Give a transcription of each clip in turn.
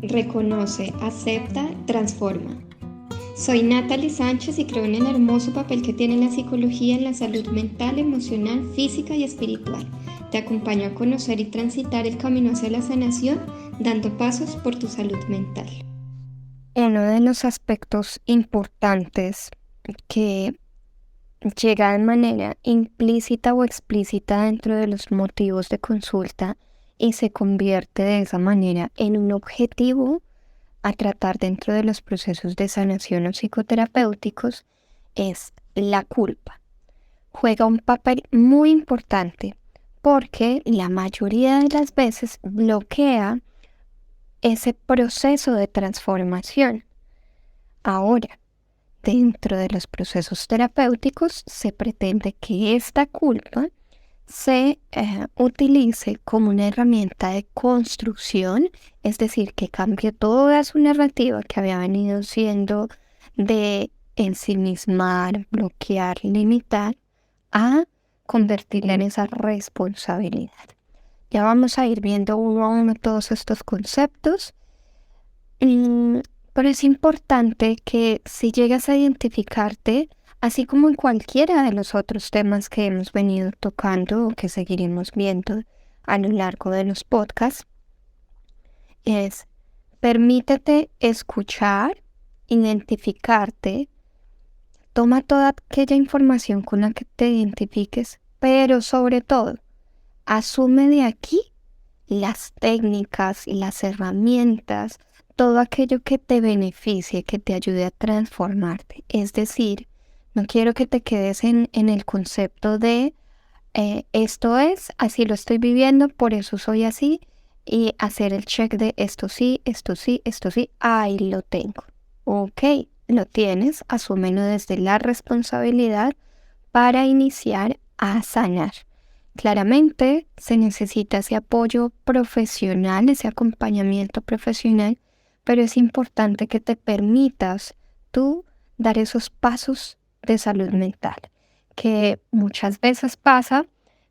reconoce, acepta, transforma. Soy Natalie Sánchez y creo en el hermoso papel que tiene la psicología en la salud mental, emocional, física y espiritual. Te acompaño a conocer y transitar el camino hacia la sanación, dando pasos por tu salud mental. Uno de los aspectos importantes que llega de manera implícita o explícita dentro de los motivos de consulta y se convierte de esa manera en un objetivo a tratar dentro de los procesos de sanación o psicoterapéuticos es la culpa. Juega un papel muy importante porque la mayoría de las veces bloquea ese proceso de transformación. Ahora, dentro de los procesos terapéuticos se pretende que esta culpa se utilice como una herramienta de construcción, es decir, que cambie toda su narrativa que había venido siendo de ensimismar, bloquear, limitar, a convertirla en esa responsabilidad. Ya vamos a ir viendo uno a uno todos estos conceptos. Pero es importante que si llegas a identificarte, así como en cualquiera de los otros temas que hemos venido tocando o que seguiremos viendo a lo largo de los podcasts, es permítete escuchar, identificarte, toma toda aquella información con la que te identifiques, pero sobre todo, asume de aquí las técnicas y las herramientas, todo aquello que te beneficie, que te ayude a transformarte. Es decir, no quiero que te quedes en el concepto de esto es, así lo estoy viviendo, por eso soy así, y hacer el check de esto sí, esto sí, esto sí, ahí lo tengo. Ok, lo tienes, asúmelo desde la responsabilidad para iniciar a sanar. Claramente se necesita ese apoyo profesional, ese acompañamiento profesional, pero es importante que te permitas tú dar esos pasos de salud mental, que muchas veces pasa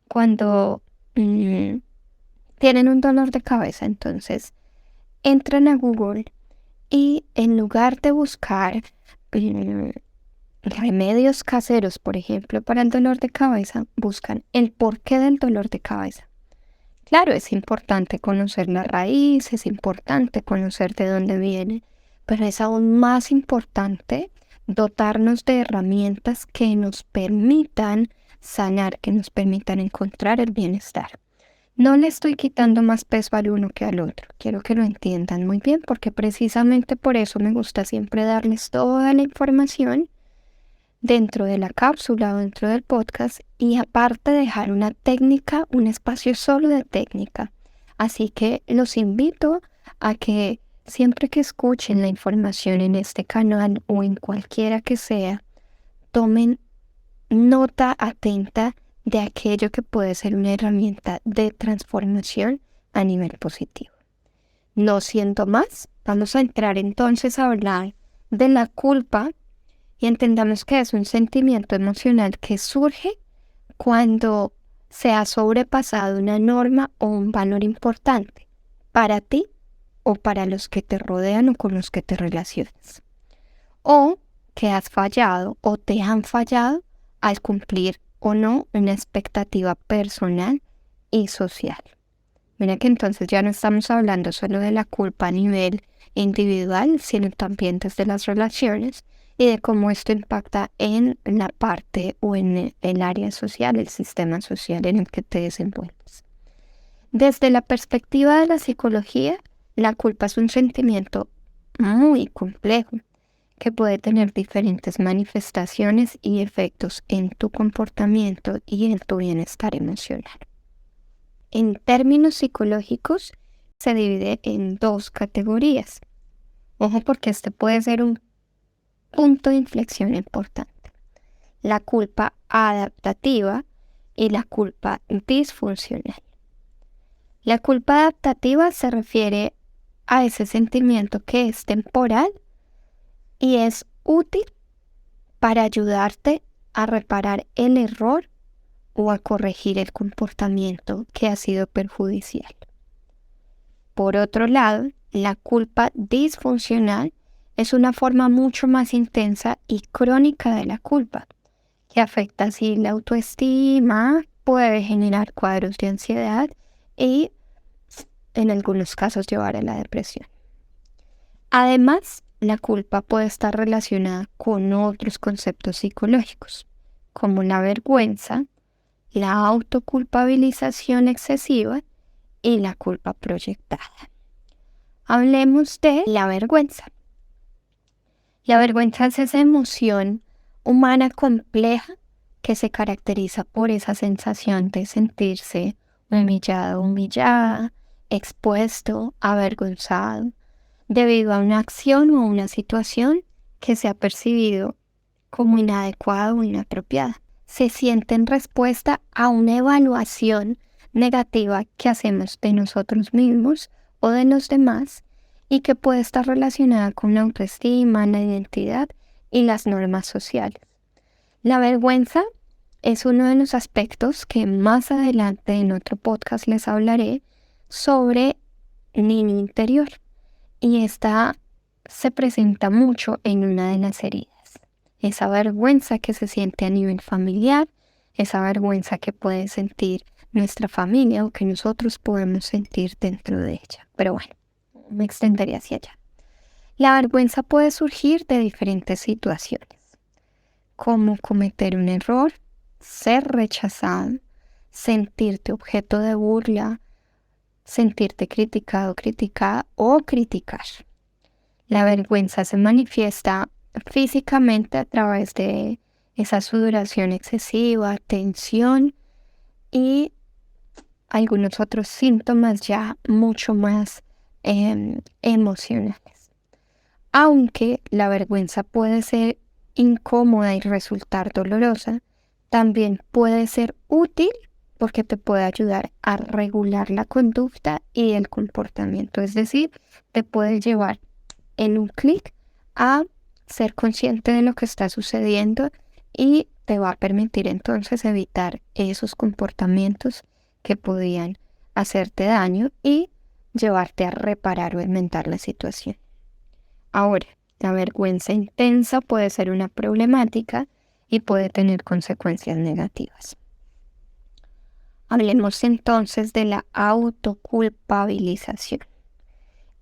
cuando tienen un dolor de cabeza. Entonces entran a Google y en lugar de buscar remedios caseros, por ejemplo, para el dolor de cabeza, buscan el porqué del dolor de cabeza. Claro, es importante conocer la raíz, es importante conocer de dónde viene, pero es aún más importante dotarnos de herramientas que nos permitan sanar, que nos permitan encontrar el bienestar. No le estoy quitando más peso al uno que al otro. Quiero que lo entiendan muy bien, porque precisamente por eso me gusta siempre darles toda la información dentro de la cápsula o dentro del podcast, y aparte dejar una técnica, un espacio solo de técnica. Así que los invito a que siempre que escuchen la información en este canal o en cualquiera que sea, tomen nota atenta de aquello que puede ser una herramienta de transformación a nivel positivo. No siendo más, vamos a entrar entonces a hablar de la culpa, y entendamos que es un sentimiento emocional que surge cuando se ha sobrepasado una norma o un valor importante para ti o para los que te rodean o con los que te relacionas. O que has fallado o te han fallado al cumplir o no una expectativa personal y social. Mira que entonces ya no estamos hablando solo de la culpa a nivel individual, sino también desde las relaciones y de cómo esto impacta en la parte o en el área social, el sistema social en el que te desenvuelves. Desde la perspectiva de la psicología, la culpa es un sentimiento muy complejo que puede tener diferentes manifestaciones y efectos en tu comportamiento y en tu bienestar emocional. En términos psicológicos, se divide en dos categorías. Ojo, porque este puede ser un punto de inflexión importante: la culpa adaptativa y la culpa disfuncional. La culpa adaptativa se refiere a ese sentimiento que es temporal y es útil para ayudarte a reparar el error o a corregir el comportamiento que ha sido perjudicial. Por otro lado, la culpa disfuncional es una forma mucho más intensa y crónica de la culpa, que afecta así la autoestima, puede generar cuadros de ansiedad y en algunos casos llevar a la depresión. Además, la culpa puede estar relacionada con otros conceptos psicológicos, como la vergüenza, la autoculpabilización excesiva y la culpa proyectada. Hablemos de la vergüenza. La vergüenza es esa emoción humana compleja que se caracteriza por esa sensación de sentirse humillado, humillada, expuesto, avergonzado, debido a una acción o una situación que se ha percibido como inadecuada o inapropiada. Se siente en respuesta a una evaluación negativa que hacemos de nosotros mismos o de los demás y que puede estar relacionada con la autoestima, la identidad y las normas sociales. La vergüenza es uno de los aspectos que más adelante en otro podcast les hablaré sobre niño interior, y esta se presenta mucho en una de las heridas. Esa vergüenza que se siente a nivel familiar, esa vergüenza que puede sentir nuestra familia o que nosotros podemos sentir dentro de ella. Pero bueno, me extendería hacia allá. La vergüenza puede surgir de diferentes situaciones, como cometer un error, ser rechazado, sentirte objeto de burla, sentirte criticado, criticada o criticar. La vergüenza se manifiesta físicamente a través de esa sudoración excesiva, tensión y algunos otros síntomas ya mucho más emocionales. Aunque la vergüenza puede ser incómoda y resultar dolorosa, también puede ser útil porque te puede ayudar a regular la conducta y el comportamiento. Es decir, te puede llevar en un clic a ser consciente de lo que está sucediendo y te va a permitir entonces evitar esos comportamientos que podían hacerte daño y llevarte a reparar o enmendar la situación. Ahora, la vergüenza intensa puede ser una problemática y puede tener consecuencias negativas. Hablemos entonces de la autoculpabilización.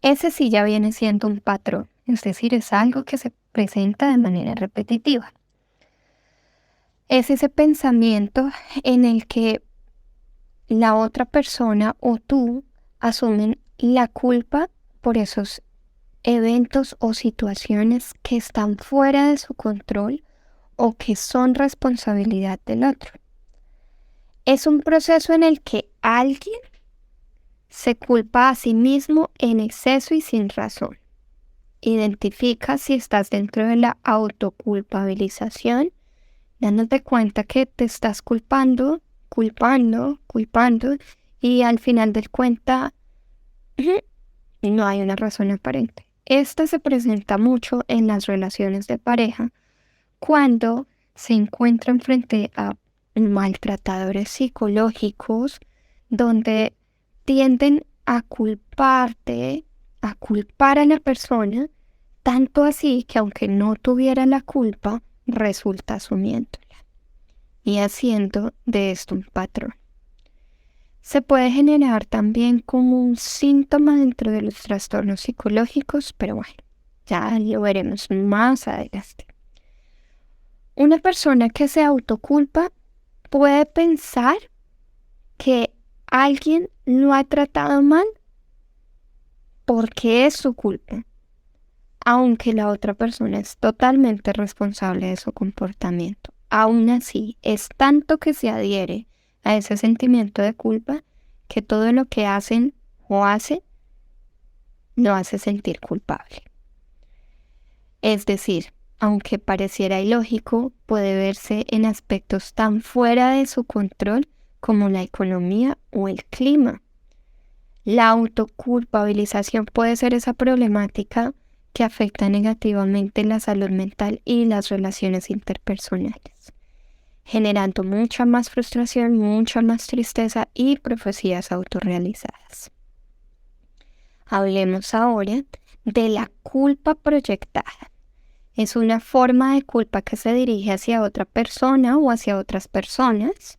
Ese sí ya viene siendo un patrón, es decir, es algo que se presenta de manera repetitiva. Es ese pensamiento en el que la otra persona o tú asumen la culpa por esos eventos o situaciones que están fuera de su control o que son responsabilidad del otro. Es un proceso en el que alguien se culpa a sí mismo en exceso y sin razón. Identifica si estás dentro de la autoculpabilización, dándote cuenta que te estás culpando, y al final del cuenta no hay una razón aparente. Esta se presenta mucho en las relaciones de pareja cuando se encuentran frente a maltratadores psicológicos donde tienden a culparte, a culpar a la persona, tanto así que aunque no tuviera la culpa, resulta asumiéndola y haciendo de esto un patrón. Se puede generar también como un síntoma dentro de los trastornos psicológicos, pero bueno, ya lo veremos más adelante. Una persona que se autoculpa puede pensar que alguien lo ha tratado mal porque es su culpa, aunque la otra persona es totalmente responsable de su comportamiento. Aún así, es tanto que se adhiere a ese sentimiento de culpa que todo lo que hacen o hace lo hace sentir culpable. Es decir, aunque pareciera ilógico, puede verse en aspectos tan fuera de su control como la economía o el clima. La autoculpabilización puede ser esa problemática que afecta negativamente la salud mental y las relaciones interpersonales, generando mucha más frustración, mucha más tristeza y profecías autorrealizadas. Hablemos ahora de la culpa proyectada. Es una forma de culpa que se dirige hacia otra persona o hacia otras personas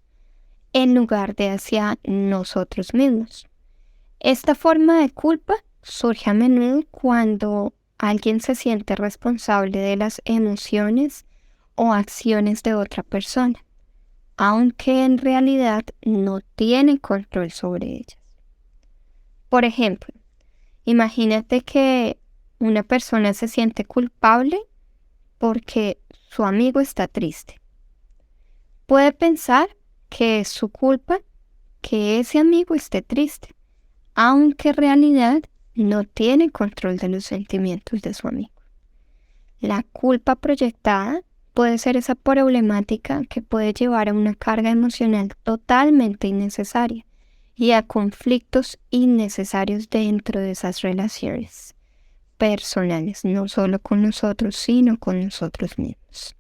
en lugar de hacia nosotros mismos. Esta forma de culpa surge a menudo cuando alguien se siente responsable de las emociones o acciones de otra persona, aunque en realidad no tiene control sobre ellas. Por ejemplo, imagínate que una persona se siente culpable porque su amigo está triste. Puede pensar que es su culpa que ese amigo esté triste, aunque en realidad no tiene control de los sentimientos de su amigo. La culpa proyectada puede ser esa problemática que puede llevar a una carga emocional totalmente innecesaria y a conflictos innecesarios dentro de esas relaciones personales, no solo con nosotros, sino con nosotros mismos.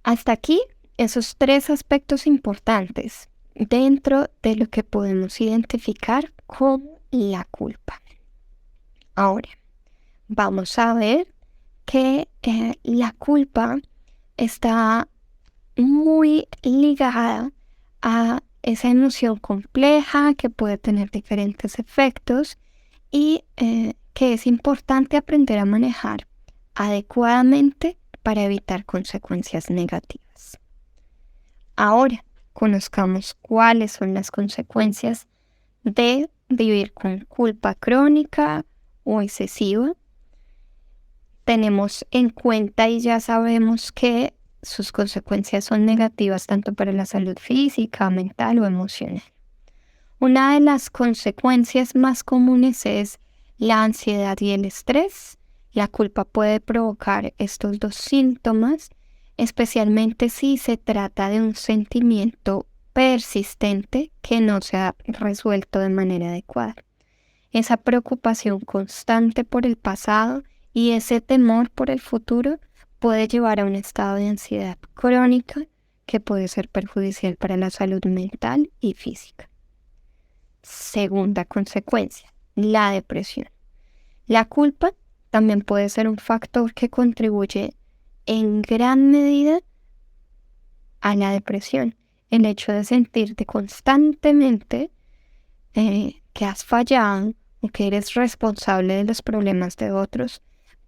Hasta aquí, esos 3 aspectos importantes dentro de lo que podemos identificar como la culpa. Ahora, vamos a ver que la culpa está muy ligada a esa emoción compleja que puede tener diferentes efectos y que es importante aprender a manejar adecuadamente para evitar consecuencias negativas. Ahora, conozcamos cuáles son las consecuencias de vivir con culpa crónica o excesiva. Tenemos en cuenta y ya sabemos que sus consecuencias son negativas tanto para la salud física, mental o emocional. Una de las consecuencias más comunes es la ansiedad y el estrés. La culpa puede provocar estos 2 síntomas, especialmente si se trata de un sentimiento persistente que no se ha resuelto de manera adecuada. Esa preocupación constante por el pasado y ese temor por el futuro puede llevar a un estado de ansiedad crónica que puede ser perjudicial para la salud mental y física. Segunda consecuencia, la depresión. La culpa también puede ser un factor que contribuye en gran medida a la depresión. El hecho de sentirte constantemente que has fallado o que eres responsable de los problemas de otros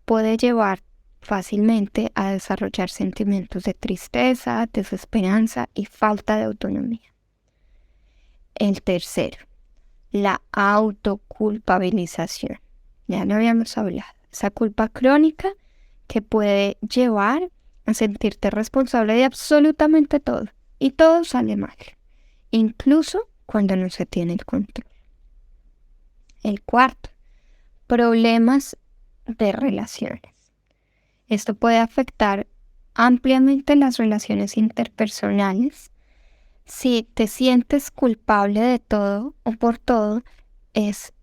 puede llevar fácilmente a desarrollar sentimientos de tristeza, desesperanza y falta de autonomía. El tercero, la autoculpabilización. Ya lo habíamos hablado. Esa culpa crónica que puede llevar a sentirte responsable de absolutamente todo. Y todo sale mal. Incluso cuando no se tiene el control. El cuarto, problemas de relaciones. Esto puede afectar ampliamente las relaciones interpersonales. Si te sientes culpable de todo o por todo, es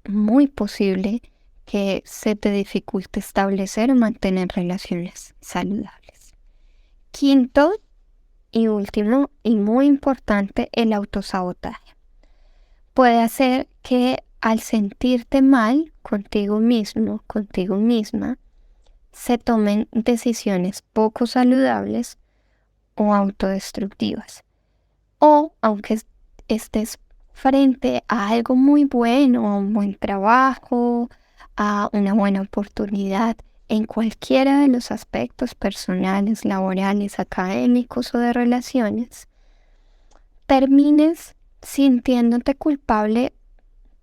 muy posible que se te dificulte establecer o mantener relaciones saludables. Quinto y último y muy importante, el autosabotaje. Puede hacer que al sentirte mal contigo mismo, contigo misma, se tomen decisiones poco saludables o autodestructivas. O aunque estés frente a algo muy bueno, a un buen trabajo, a una buena oportunidad en cualquiera de los aspectos personales, laborales, académicos o de relaciones, termines sintiéndote culpable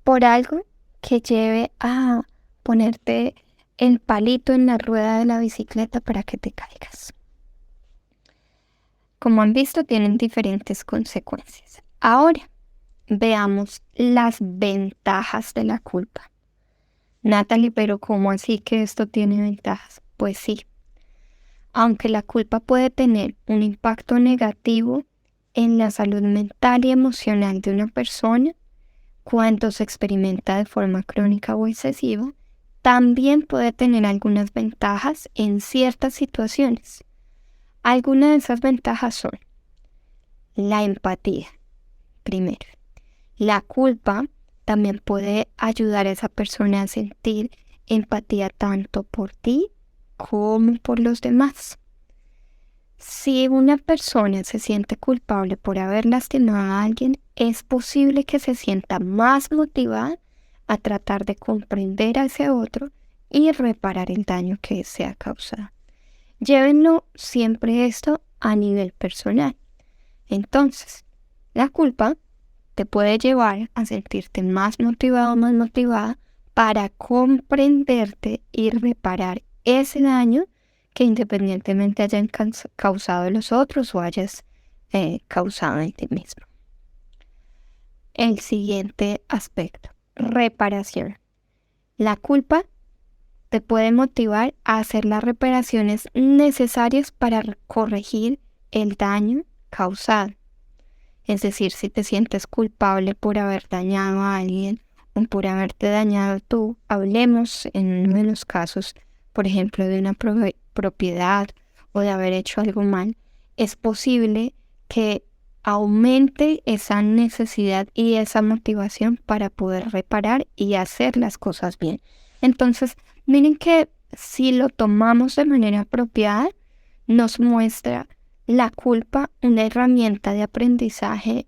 por algo que lleve a ponerte el palito en la rueda de la bicicleta para que te caigas. Como han visto, tienen diferentes consecuencias. Ahora, veamos las ventajas de la culpa. Natalie, pero ¿cómo así que esto tiene ventajas? Pues sí, aunque la culpa puede tener un impacto negativo en la salud mental y emocional de una persona, cuando se experimenta de forma crónica o excesiva, también puede tener algunas ventajas en ciertas situaciones. Algunas de esas ventajas son la empatía. Primero, la culpa también puede ayudar a esa persona a sentir empatía tanto por ti como por los demás. Si una persona se siente culpable por haber lastimado a alguien, es posible que se sienta más motivada a tratar de comprender a ese otro y reparar el daño que se ha causado. Llévenlo siempre esto a nivel personal. Entonces, la culpa te puede llevar a sentirte más motivado o más motivada para comprenderte y reparar ese daño que independientemente hayan causado los otros o hayas causado en ti mismo. El siguiente aspecto, reparación. La culpa te puede motivar a hacer las reparaciones necesarias para corregir el daño causado. Es decir, si te sientes culpable por haber dañado a alguien o por haberte dañado tú, hablemos en uno de los casos, por ejemplo, de una propiedad o de haber hecho algo mal, es posible que aumente esa necesidad y esa motivación para poder reparar y hacer las cosas bien. Entonces, miren que si lo tomamos de manera apropiada, nos muestra la culpa una herramienta de aprendizaje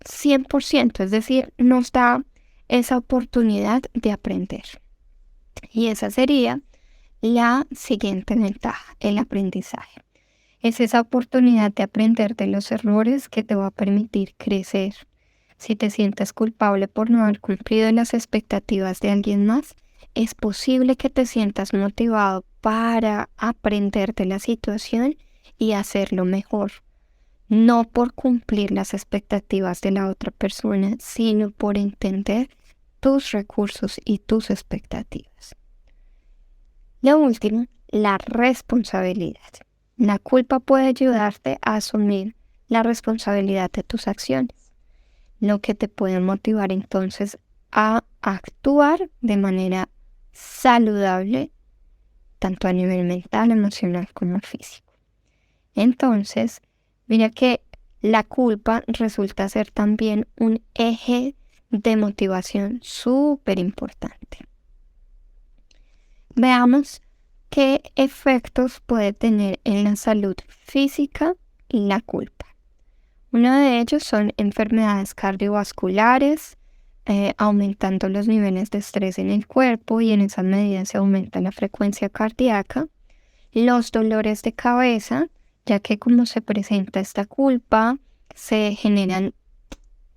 100%, es decir, nos da esa oportunidad de aprender. Y esa sería la siguiente ventaja, el aprendizaje. Es esa oportunidad de aprender de los errores que te va a permitir crecer. Si te sientes culpable por no haber cumplido las expectativas de alguien más, es posible que te sientas motivado para aprender de la situación y hacerlo mejor. No por cumplir las expectativas de la otra persona, sino por entender tus recursos y tus expectativas. Lo último, la responsabilidad. La culpa puede ayudarte a asumir la responsabilidad de tus acciones, lo que te puede motivar entonces a actuar de manera saludable, tanto a nivel mental, emocional como físico. Entonces, mira que la culpa resulta ser también un eje de motivación súper importante. Veamos qué efectos puede tener en la salud física la culpa. Uno de ellos son enfermedades cardiovasculares, aumentando los niveles de estrés en el cuerpo y en esa medida se aumenta la frecuencia cardíaca. Los dolores de cabeza, ya que como se presenta esta culpa, se generan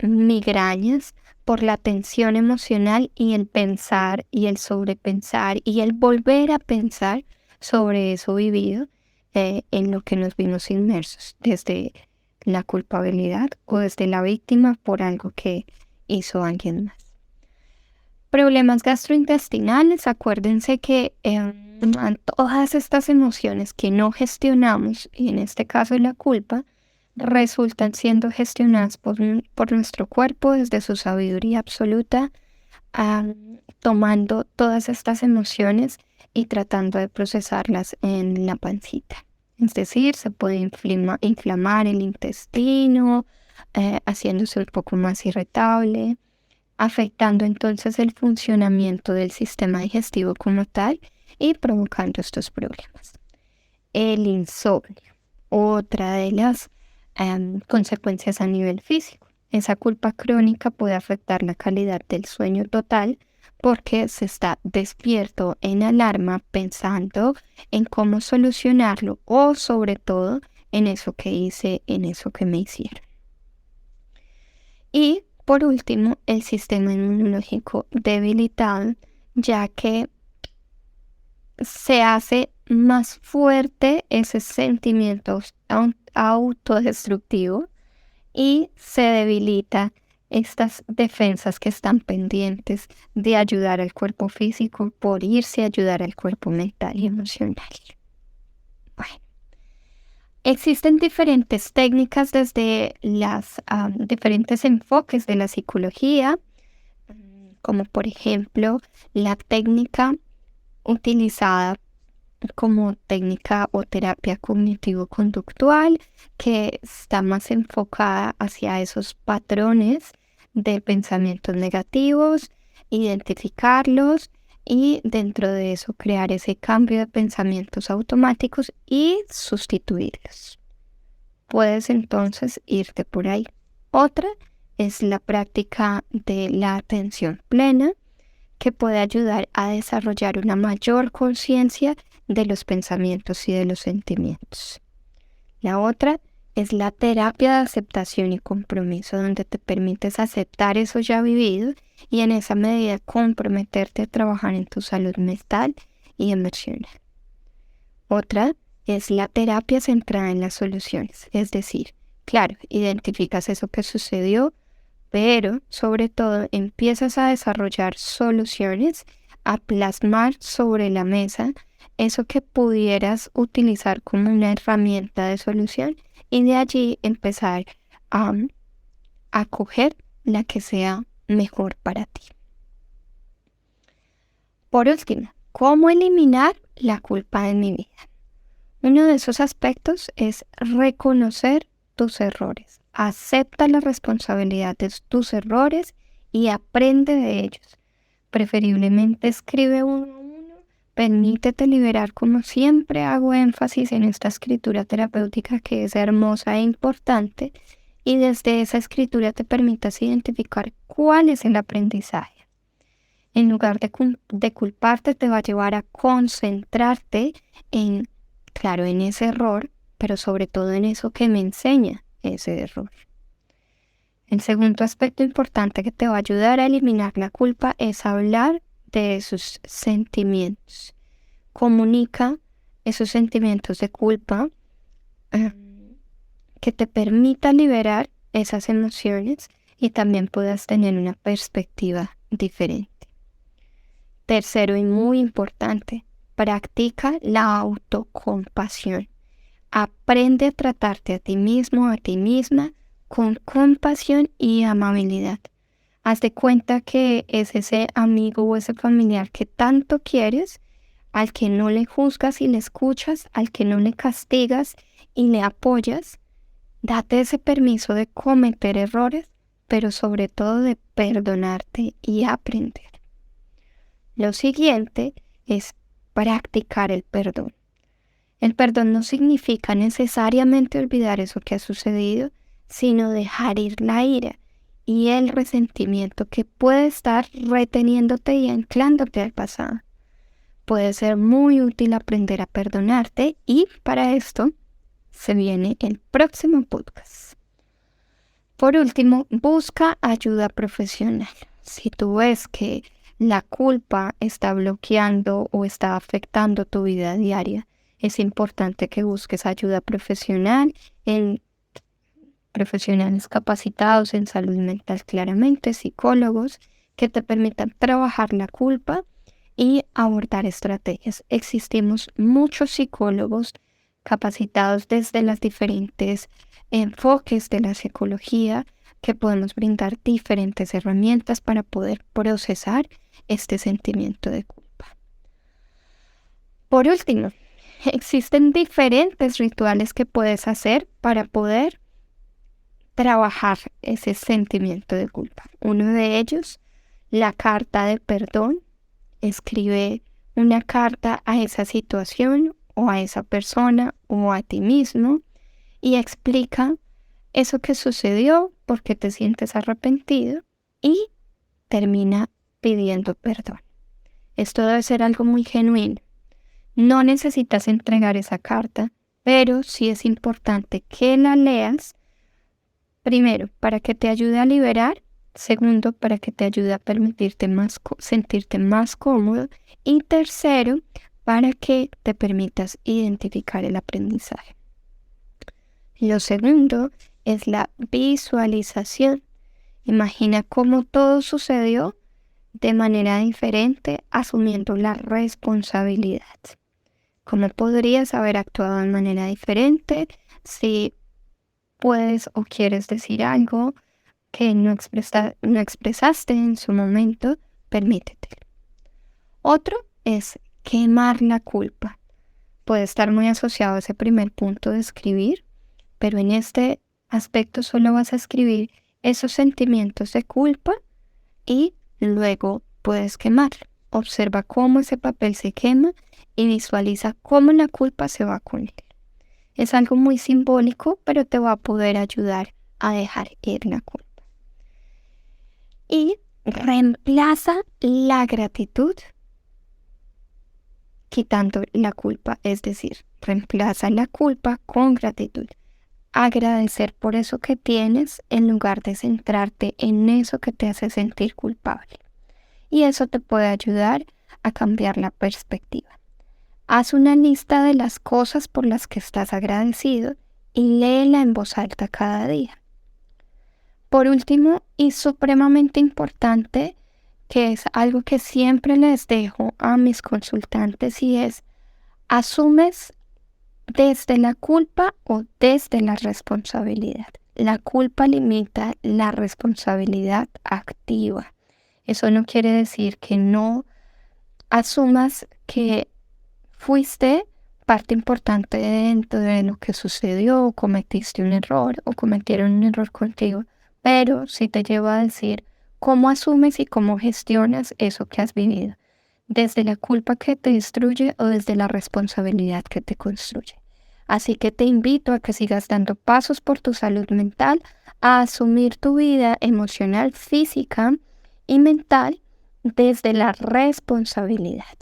migrañas por la tensión emocional y el pensar y el sobrepensar y el volver a pensar sobre eso vivido en lo que nos vimos inmersos, desde la culpabilidad o desde la víctima por algo que hizo alguien más. Problemas gastrointestinales, acuérdense que todas estas emociones que no gestionamos, y en este caso la culpa, resultan siendo gestionadas por nuestro cuerpo desde su sabiduría absoluta, tomando todas estas emociones y tratando de procesarlas en la pancita. Es decir, se puede inflamar el intestino, haciéndose un poco más irritable, afectando entonces el funcionamiento del sistema digestivo como tal y provocando estos problemas. El insomnio, otra de las consecuencias a nivel físico. Esa culpa crónica puede afectar la calidad del sueño total porque se está despierto en alarma pensando en cómo solucionarlo o sobre todo en eso que hice, en eso que me hicieron. Y por último, el sistema inmunológico debilitado, ya que se hace más fuerte ese sentimiento autodestructivo y se debilita estas defensas que están pendientes de ayudar al cuerpo físico por irse a ayudar al cuerpo mental y emocional. Bueno, existen diferentes técnicas desde los diferentes enfoques de la psicología, como por ejemplo la técnica utilizada como técnica o terapia cognitivo-conductual, que está más enfocada hacia esos patrones de pensamientos negativos, identificarlos y dentro de eso crear ese cambio de pensamientos automáticos y sustituirlos. Puedes entonces irte por ahí. Otra es la práctica de la atención plena, que puede ayudar a desarrollar una mayor conciencia de los pensamientos y de los sentimientos. La otra es la terapia de aceptación y compromiso, donde te permites aceptar eso ya vivido y en esa medida comprometerte a trabajar en tu salud mental y emocional. Otra es la terapia centrada en las soluciones, es decir, claro, identificas eso que sucedió, pero sobre todo empiezas a desarrollar soluciones, a plasmar sobre la mesa eso que pudieras utilizar como una herramienta de solución y de allí empezar a coger la que sea mejor para ti. Por último, ¿cómo eliminar la culpa de mi vida? Uno de esos aspectos es reconocer tus errores. Acepta la responsabilidad de tus errores y aprende de ellos. Preferiblemente escribe uno a uno. Permítete liberar, como siempre hago énfasis en esta escritura terapéutica que es hermosa e importante, y desde esa escritura te permitas identificar cuál es el aprendizaje. En lugar de culparte, te va a llevar a concentrarte en ese error, pero sobre todo en eso que me enseña ese error. El segundo aspecto importante que te va a ayudar a eliminar la culpa es hablar de esos sentimientos. Comunica esos sentimientos de culpa que te permita liberar esas emociones y también puedas tener una perspectiva diferente. Tercero y muy importante, practica la autocompasión. Aprende a tratarte a ti mismo, a ti misma, con compasión y amabilidad. Haz de cuenta que es ese amigo o ese familiar que tanto quieres, al que no le juzgas y le escuchas, al que no le castigas y le apoyas. Date ese permiso de cometer errores, pero sobre todo de perdonarte y aprender. Lo siguiente es practicar el perdón. El perdón no significa necesariamente olvidar eso que ha sucedido, sino dejar ir la ira y el resentimiento que puede estar reteniéndote y anclándote al pasado. Puede ser muy útil aprender a perdonarte y para esto se viene el próximo podcast. Por último, busca ayuda profesional. Si tú ves que la culpa está bloqueando o está afectando tu vida diaria, es importante que busques ayuda profesional en profesionales capacitados en salud mental, claramente, psicólogos, que te permitan trabajar la culpa y abordar estrategias. Existimos muchos psicólogos capacitados desde los diferentes enfoques de la psicología que podemos brindar diferentes herramientas para poder procesar este sentimiento de culpa. Por último, existen diferentes rituales que puedes hacer para poder trabajar ese sentimiento de culpa. Uno de ellos, la carta de perdón. Escribe una carta a esa situación o a esa persona o a ti mismo y explica eso que sucedió, por qué te sientes arrepentido y termina pidiendo perdón. Esto debe ser algo muy genuino. No necesitas entregar esa carta, pero sí es importante que la leas, primero, para que te ayude a liberar, segundo, para que te ayude a permitirte sentirte más cómodo y tercero, para que te permitas identificar el aprendizaje. Lo segundo es la visualización. Imagina cómo todo sucedió de manera diferente, asumiendo la responsabilidad. ¿Cómo podrías haber actuado de manera diferente? Si puedes o quieres decir algo que no expresaste en su momento, permítetelo. Otro es quemar la culpa. Puede estar muy asociado a ese primer punto de escribir, pero en este aspecto solo vas a escribir esos sentimientos de culpa y luego puedes quemarlo. Observa cómo ese papel se quema y visualiza cómo la culpa se va con él. Es algo muy simbólico, pero te va a poder ayudar a dejar ir la culpa. Y reemplaza la gratitud quitando la culpa, es decir, reemplaza la culpa con gratitud. Agradecer por eso que tienes en lugar de centrarte en eso que te hace sentir culpable. Y eso te puede ayudar a cambiar la perspectiva. Haz una lista de las cosas por las que estás agradecido y léela en voz alta cada día. Por último, y supremamente importante, que es algo que siempre les dejo a mis consultantes y es, asumes desde la culpa o desde la responsabilidad. La culpa limita, la responsabilidad activa. Eso no quiere decir que no asumas que fuiste parte importante dentro de lo que sucedió, o cometiste un error o cometieron un error contigo, pero sí te lleva a decir cómo asumes y cómo gestionas eso que has vivido, desde la culpa que te destruye o desde la responsabilidad que te construye. Así que te invito a que sigas dando pasos por tu salud mental, a asumir tu vida emocional, física y mental desde la responsabilidad.